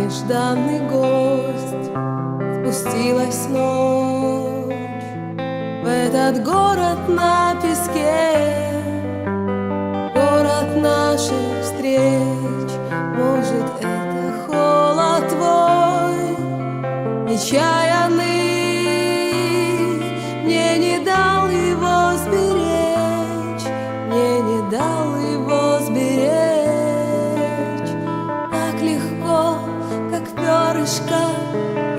нежданный гость. Спустилась ночь в этот город на песке, город наших встреч. Может, это холод твой нечаянный мне не дал его сберечь, мне не дал его сберечь. Так легко, как перышко,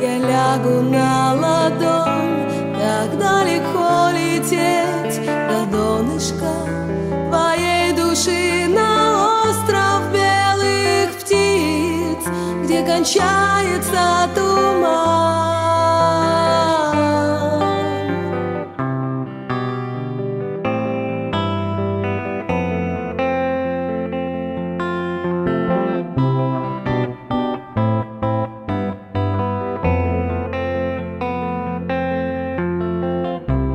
я лягу на ладонь. Так далеко лететь до донышка твоей души, на остров белых птиц, где кончается туман.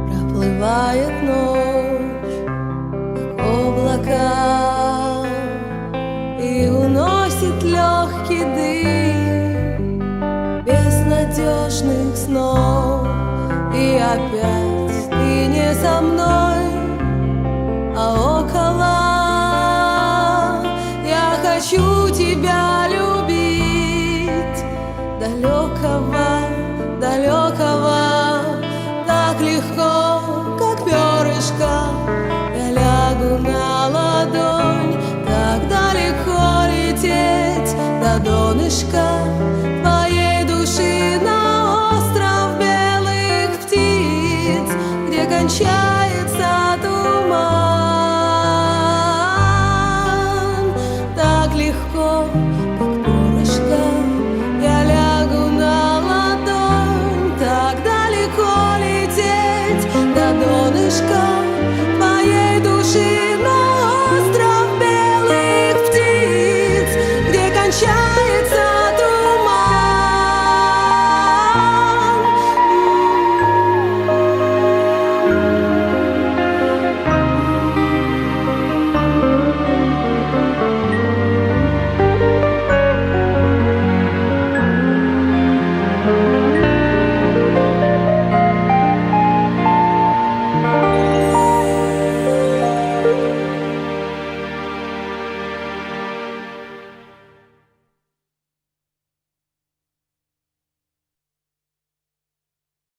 Проплывает ночь, как облака, и уносит легкий дым безнадежных снов. И опять ты не со мной, а около. Я хочу тебя любить, далекого, далекого. Так легко, как перышко, я лягу на ладонь. Так далеко лететь до донышка твоей души, на остров белых птиц, где кончается туман. Так легко, как перышко, я лягу на ладонь. Так далеко лететь до донышка твоей души, на остров белых птиц, где кончается